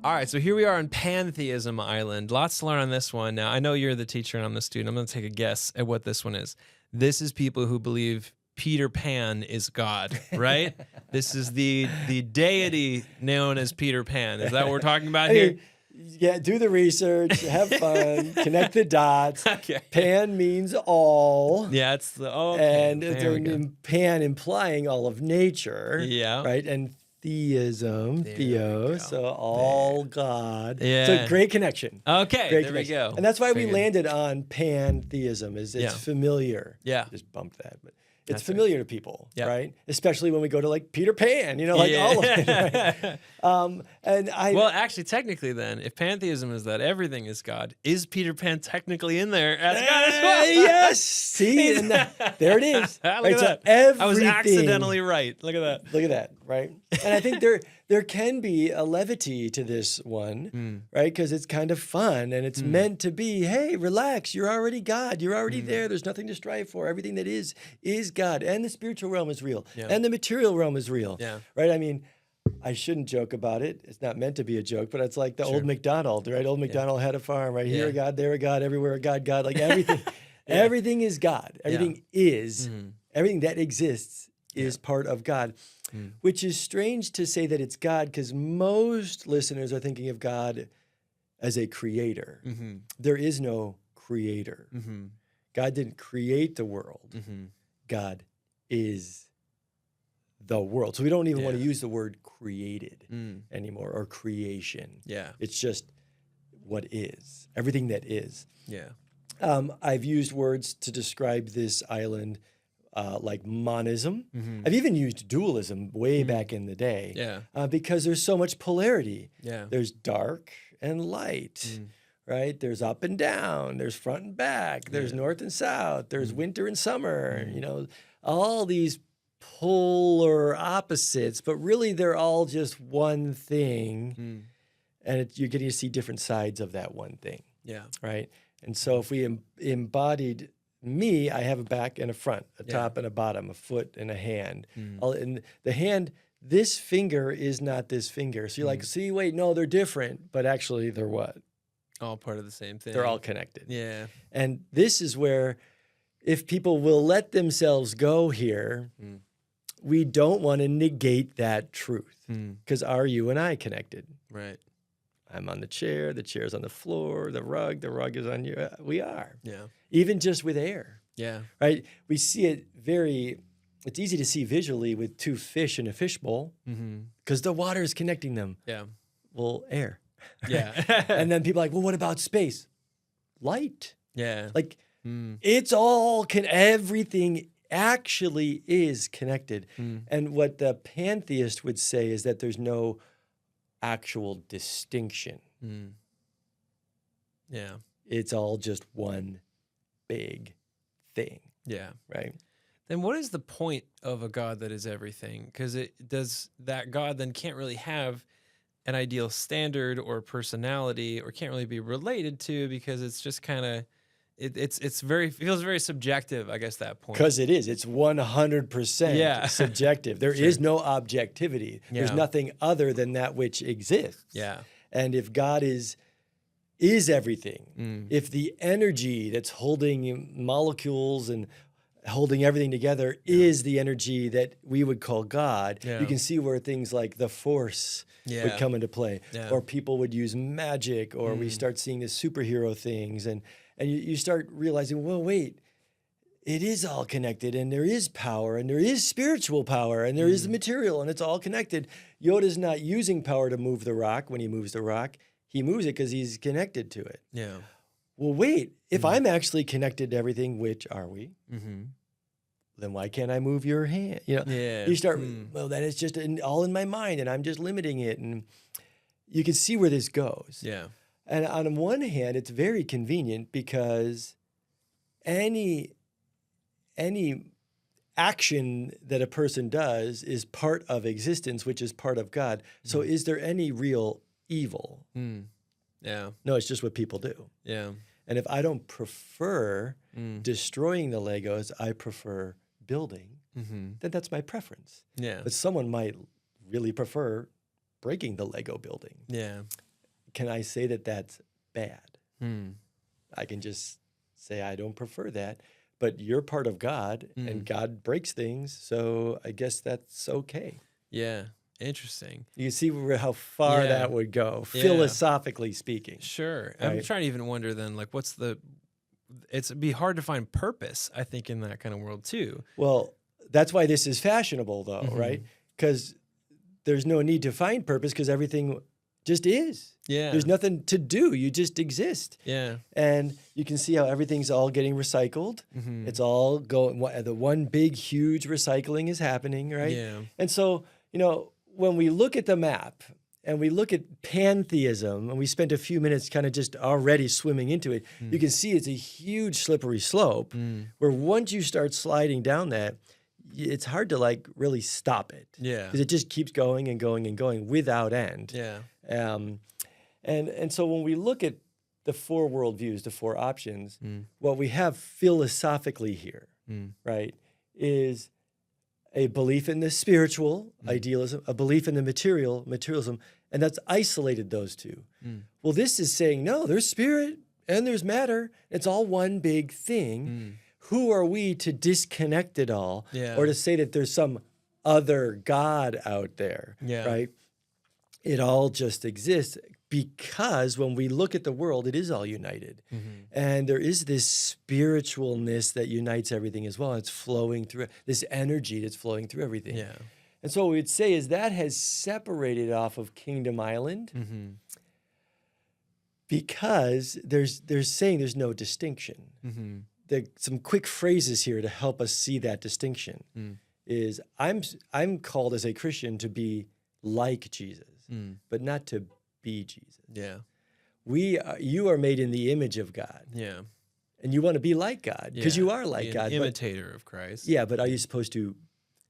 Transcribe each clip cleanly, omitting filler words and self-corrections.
All right, so here we are on Pantheism Island. Lots to learn on this one. Now, I know you're the teacher and I'm the student. I'm going to take a guess at what this one is. This is people who believe Peter Pan is God, right? This is the deity known as Peter Pan. Is that what we're talking about here? Yeah, do the research, have fun, connect the dots. Okay. Pan means all. Yeah, it's the and pan implying all of nature. Yeah. Right? And theism, so all God. Yeah. So great connection. Okay, Great there connection. we go. And that's why Very we good. landed on pantheism. It's familiar. Yeah. Just bumped that, but it's familiar to people, Yeah. right? Especially when we go to like Peter Pan, like all of it. Right? Well, actually, technically, then, if pantheism is that everything is God, is Peter Pan technically in there as God as well? Yes. See, and there it is. Look Right, at so that. everything, I was accidentally right. Look at that. Look at that, right? And I think there can be a levity to this one, right? Because it's kind of fun and it's meant to be, hey, relax, you're already God. You're already there. There's nothing to strive for. Everything that is God. And the spiritual realm is real. Yeah. And the material realm is real. Yeah. Right? I mean, I shouldn't joke about it. It's not meant to be a joke, but it's like the old MacDonald, right? Old MacDonald had a farm, right? Here a God, there a God, everywhere a God, God. Like everything, everything is God. Everything is, everything that exists is part of God. Which is strange to say that it's God because most listeners are thinking of God as a creator. There is no creator. God didn't create the world. God is the world. So we don't even want to use the word created anymore or creation. Yeah. It's just what is, everything that is. Yeah. I've used words to describe this island like monism. I've even used dualism way back in the day. Yeah. Because there's so much polarity. Yeah. There's dark and light, right? There's up and down. There's front and back. There's north and south. There's winter and summer. All these polar opposites, but really they're all just one thing. And you're getting to see different sides of that one thing. Yeah. Right? And so if we embodied me, I have a back and a front, a top and a bottom, a foot and a hand. And the hand, this finger is not this finger. So you're like, see, wait, no, they're different. But actually, they're what? All part of the same thing. They're all connected. Yeah. And this is where, if people will let themselves go here, we don't want to negate that truth. Because are you and I connected? Right. I'm on the chair's on the floor, the rug is on you. We are. Yeah. Even just with air. Yeah. Right? We see it it's easy to see visually with two fish in a fishbowl because the water is connecting them. Yeah. Well, air. Yeah. And then people are like, well, what about space? Light. Yeah. Like it's all, everything actually is connected. And what the pantheist would say is that there's no actual distinction. Yeah. It's all just one big thing. Yeah. Right? Then what is the point of a God that is everything? Because that God then can't really have an ideal standard or personality, or can't really be related to, because it's just kind of feels very subjective, I guess, that point. Because it is. It's 100% subjective. There is no objectivity. There's nothing other than that which exists. Yeah. And if God is everything, if the energy that's holding molecules and holding everything together is the energy that we would call God, you can see where things like the Force would come into play, or people would use magic, or we start seeing the superhero things, and you start realizing, well, wait, it is all connected, and there is power, and there is spiritual power, and there is the material, and it's all connected. Yoda's not using power to move the rock. When he moves the rock, he moves it because he's connected to it. Yeah. Well, wait, if I'm actually connected to everything, which are we? Then why can't I move your hand? You start, well, then it's just all in my mind, and I'm just limiting it, and you can see where this goes. Yeah. And on one hand, it's very convenient because any action that a person does is part of existence, which is part of God. So is there any real evil? Yeah. No, it's just what people do. Yeah. And if I don't prefer destroying the Legos, I prefer building, then that's my preference. Yeah. But someone might really prefer breaking the Lego building. Yeah. can I say that that's bad? Hmm. I can just say I don't prefer that. But you're part of God, and God breaks things, so I guess that's okay. Yeah. Interesting. You see how far that would go, philosophically speaking. Sure. Right? I'm trying to even wonder then, like, it'd be hard to find purpose, I think, in that kind of world too. Well, that's why this is fashionable, though, right? Because there's no need to find purpose because everything just is. Yeah. There's nothing to do. You just exist. Yeah. And you can see how everything's all getting recycled. It's all going, the one big, huge recycling is happening, right? Yeah. And so, when we look at the map and we look at pantheism, and we spent a few minutes kind of just already swimming into it, you can see it's a huge slippery slope where once you start sliding down that, it's hard to like really stop it. Yeah. Because it just keeps going and going and going without end. Yeah. And so when we look at the four worldviews, the four options, what we have philosophically here, right, is a belief in the spiritual idealism, a belief in the materialism, and that's isolated those two. Well, this is saying, no, there's spirit and there's matter. It's all one big thing. Who are we to disconnect it all or to say that there's some other God out there, right? It all just exists because when we look at the world, it is all united. And there is this spiritualness that unites everything as well. It's flowing through, this energy that's flowing through everything. Yeah. And so what we'd say is that has separated off of Kingdom Island because they're saying there's no distinction. Some quick phrases here to help us see that distinction is I'm called as a Christian to be like Jesus, but not to be Jesus. Yeah. You are made in the image of God. Yeah. And you want to be like God because you are like God. Imitator of Christ. Yeah, but are you supposed to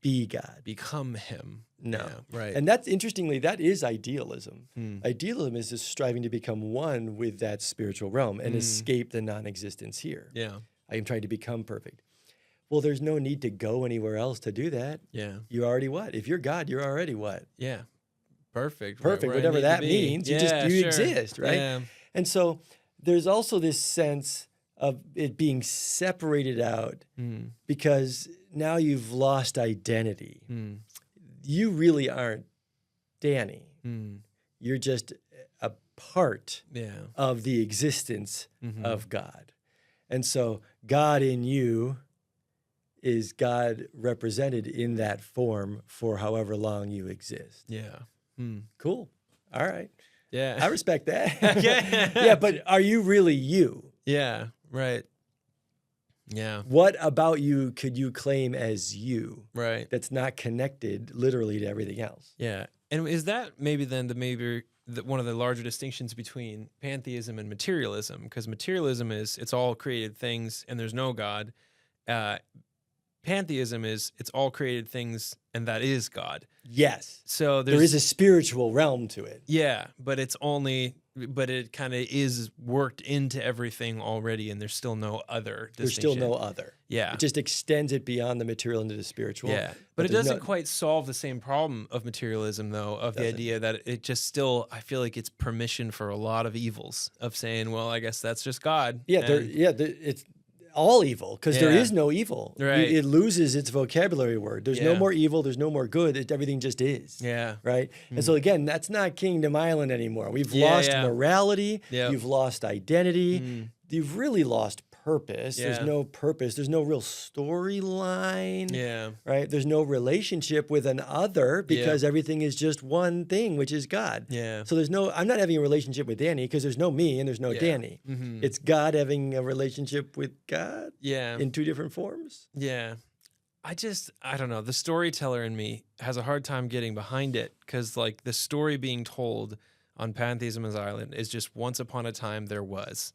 be God? Become him. No. Yeah, right. And that's, interestingly, that is idealism. Idealism is just striving to become one with that spiritual realm and escape the non-existence here. Yeah. I am trying to become perfect. Well, there's no need to go anywhere else to do that. Yeah. You already what? If you're God, you're already what? Yeah. Perfect. Perfect, whatever that means. You exist, right? Yeah. And so there's also this sense of it being separated out because now you've lost identity. You really aren't Danny. You're just a part of the existence of God. And so God in you is God represented in that form for however long you exist. Yeah. Cool. All right. Yeah. I respect that. Yeah, but are you really you? Yeah. Right. Yeah. What about you could you claim as you? Right. That's not connected literally to everything else. Yeah. And is that maybe then one of the larger distinctions between pantheism and materialism? Because materialism is it's all created things and there's no God. Pantheism is it's all created things and that is God. Yes. So there is a spiritual realm to it. Yeah, but it kind of is worked into everything already, and there's still no other distinction. There's still no other. Yeah. It just extends it beyond the material into the spiritual. Yeah. But it doesn't quite solve the same problem of materialism, though, of the idea that it just still, I feel like it's permission for a lot of evils of saying, well, I guess that's just God. Yeah, it's all evil because there is no evil. Right. It loses its vocabulary word. There's no more evil. There's no more good. Everything just is. Yeah. Right. And so again, that's not Kingdom Island anymore. We've lost morality. Yep. You've lost identity. You've really lost purpose. Yeah. There's no purpose. There's no real storyline. Yeah. Right. There's no relationship with an other because everything is just one thing, which is God. Yeah. So I'm not having a relationship with Danny because there's no me and there's no Danny. It's God having a relationship with God. Yeah. In two different forms. Yeah. I don't know. The storyteller in me has a hard time getting behind it because like the story being told on Pantheism's Island is just once upon a time there was.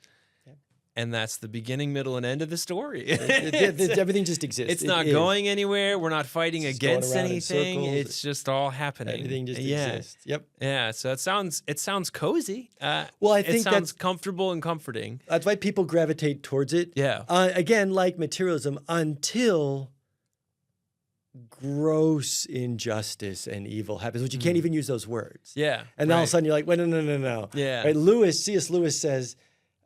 And that's the beginning, middle, and end of the story. Everything just exists. It's not going anywhere. We're not fighting against anything. It's just all happening. Everything just exists. Yep. Yeah. So it sounds cozy. Well, I think it sounds comfortable and comforting. That's why people gravitate towards it. Yeah. Again, like materialism, until gross injustice and evil happens, which you can't even use those words. Yeah. And then all of a sudden you're like, wait, no. Yeah. Right? C.S. Lewis says,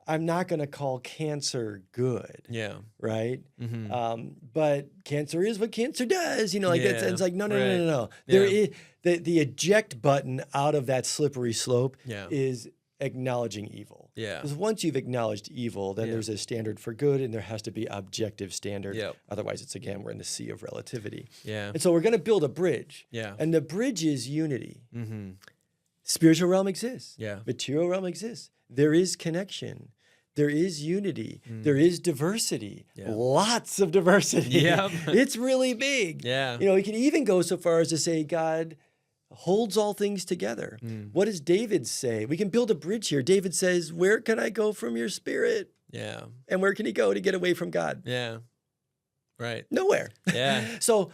I'm not going to call cancer good. Yeah. Right? Mm-hmm. But cancer is what cancer does. That's, it's like, no. Yeah. There is the eject button out of that slippery slope is acknowledging evil. Yeah. Because once you've acknowledged evil, then there's a standard for good, and there has to be objective standard. Yep. Otherwise, it's again, we're in the sea of relativity. Yeah. And so we're going to build a bridge. Yeah. And the bridge is unity. Mm-hmm. Spiritual realm exists. Yeah. Material realm exists. There is connection. There is unity. There is diversity. Yeah. Lots of diversity. Yep. It's really big. Yeah. We can even go so far as to say God holds all things together. What does David say? We can build a bridge here. David says, where can I go from your spirit? Yeah. And where can he go to get away from God? Yeah. Right. Nowhere. Yeah. So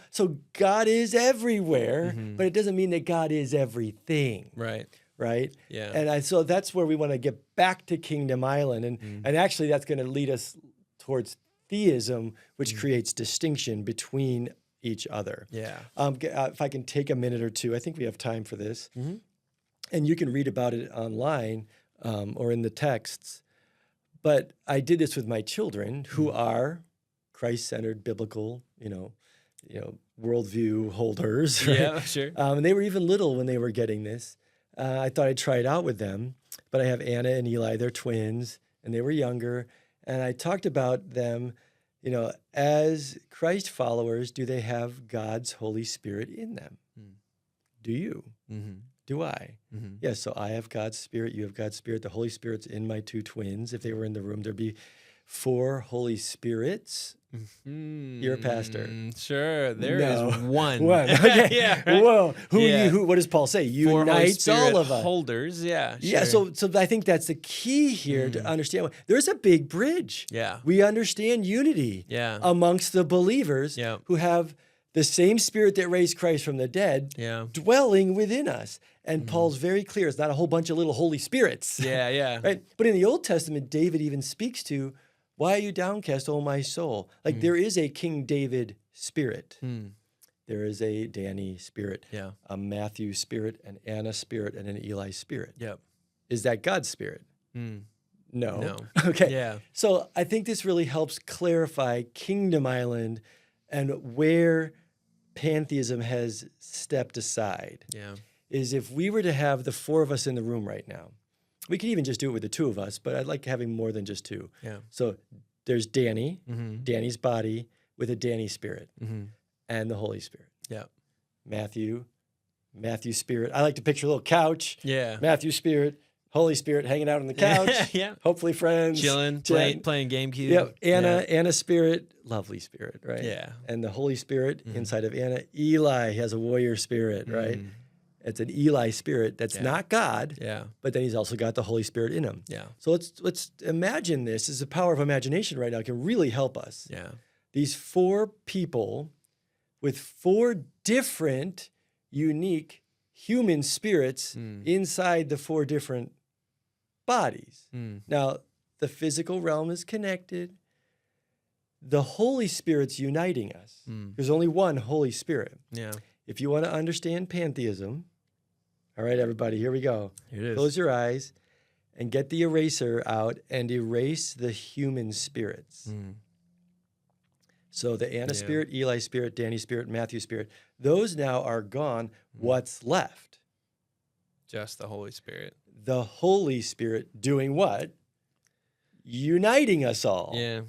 God is everywhere, but it doesn't mean that God is everything. Right. Right? Yeah. And so that's where we want to get back to Kingdom Island. And actually that's going to lead us towards theism, which creates distinction between each other. Yeah. If I can take a minute or two, I think we have time for this. And you can read about it online or in the texts. But I did this with my children who are Christ-centered, biblical, worldview holders. Right? Yeah, sure. And they were even little when they were getting this. I thought I'd try it out with them, but I have Anna and Eli, they're twins, and they were younger. And I talked about them, as Christ followers, do they have God's Holy Spirit in them? Do you? Do I? Yes, so I have God's Spirit, you have God's Spirit. The Holy Spirit's in my two twins. If they were in the room, there'd be 4 Holy Spirits. You're a pastor. Sure, there is one. Okay. Yeah. Right? Whoa. Who? What does Paul say? 4 Holy Unites all Spirit of us. holders. Yeah. Sure. Yeah. So I think that's the key here to understand. There's a big bridge. Yeah. We understand unity. Yeah. Amongst the believers. Yeah. Who have the same Spirit that raised Christ from the dead. Yeah. Dwelling within us. And Paul's very clear. It's not a whole bunch of little Holy Spirits. Yeah. Yeah. Right. But in the Old Testament, David even speaks to, why are you downcast, O my soul? Like there is a King David spirit. There is a Danny spirit, a Matthew spirit, an Anna spirit, and an Eli spirit. Yep. Is that God's spirit? No. Okay. Yeah. So I think this really helps clarify Kingdom Island and where pantheism has stepped aside. Yeah. Is if we were to have the 4 of us in the room right now, we could even just do it with the 2 of us, but I'd like having more than just 2. Yeah. So there's Danny, Danny's body with a Danny spirit, and the Holy Spirit. Yeah. Matthew's spirit. I like to picture a little couch. Yeah. Matthew's spirit, Holy Spirit hanging out on the couch. Yeah. Hopefully friends. Chilling, playing GameCube. Yep. Anna's spirit, lovely spirit, right? Yeah. And the Holy Spirit inside of Anna. Eli has a warrior spirit, right? It's an Eli spirit that's not God, but then he's also got the Holy Spirit in him. Yeah. So let's imagine this. Is the power of imagination right now can really help us. Yeah. These 4 people with 4 different, unique human spirits inside the 4 different bodies. Now, the physical realm is connected. The Holy Spirit's uniting us. There's only one Holy Spirit. Yeah. If you want to understand pantheism, all right, everybody, here we go. Here it is. Close your eyes and get the eraser out and erase the human spirits. So the Anna spirit, Eli spirit, Danny spirit, Matthew spirit, those now are gone. What's left? Just the Holy Spirit. The Holy Spirit doing what? Uniting us all. Yeah.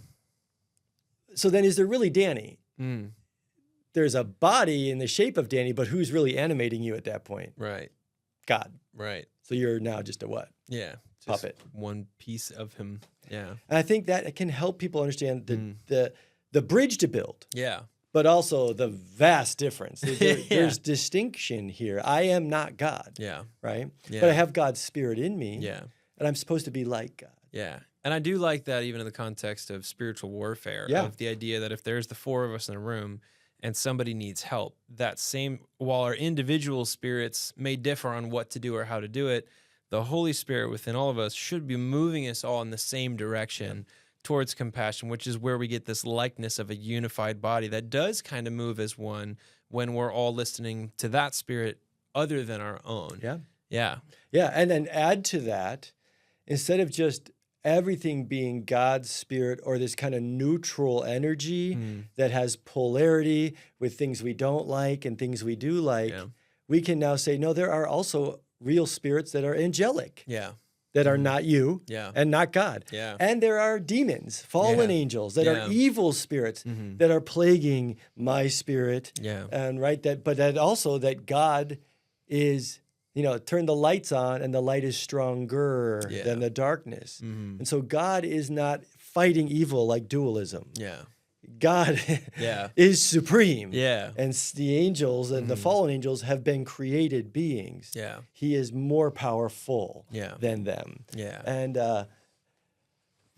So then is there really Danny? There's a body in the shape of Danny, but who's really animating you at that point? Right. God. Right. So you're now just a what? Yeah. Just puppet. One piece of him. Yeah. And I think that can help people understand the bridge to build. Yeah. But also the vast difference. There's distinction here. I am not God. Yeah. Right? Yeah. But I have God's Spirit in me. Yeah. And I'm supposed to be like God. Yeah. And I do like that even in the context of spiritual warfare. Yeah. Of the idea that if there's the 4 of us in a room and somebody needs help, that same, while our individual spirits may differ on what to do or how to do it, the Holy Spirit within all of us should be moving us all in the same direction towards compassion, which is where we get this likeness of a unified body that does kind of move as one, when we're all listening to that spirit other than our own. Yeah. Yeah. Yeah. And then add to that, instead of just everything being God's spirit or this kind of neutral energy that has polarity with things we don't like and things we do like, we can now say, no, there are also real spirits that are angelic. Yeah. That are not you Yeah. and not God. Yeah. And there are demons, fallen angels that are evil spirits that are plaguing my spirit. Yeah. And but that also that God is, turn the lights on and the light is stronger than the darkness. And so God is not fighting evil like dualism. Yeah. God is supreme. Yeah. And the angels and the fallen angels have been created beings. Yeah. He is more powerful than them. Yeah. And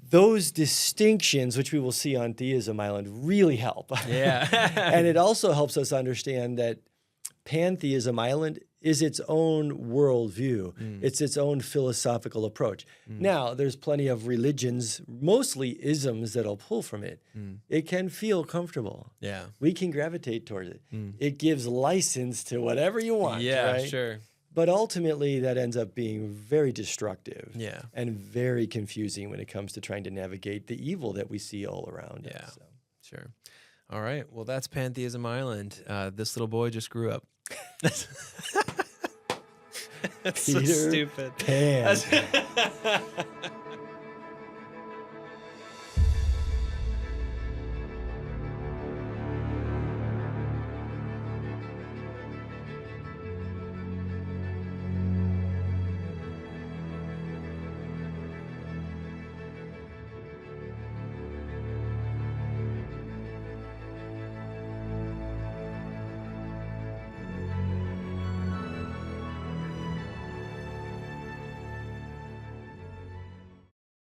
those distinctions, which we will see on Theism Island, really help. Yeah. And it also helps us understand that Pantheism Island is its own worldview. It's its own philosophical approach. Now, there's plenty of religions, mostly isms, that'll pull from it. It can feel comfortable. Yeah. We can gravitate towards it. It gives license to whatever you want. Yeah, right? sure. But ultimately, that ends up being very destructive and very confusing when it comes to trying to navigate the evil that we see all around us. So. Sure. All right. Well, that's Pantheism Island. This little boy just grew up. That's so Peter stupid. Pan.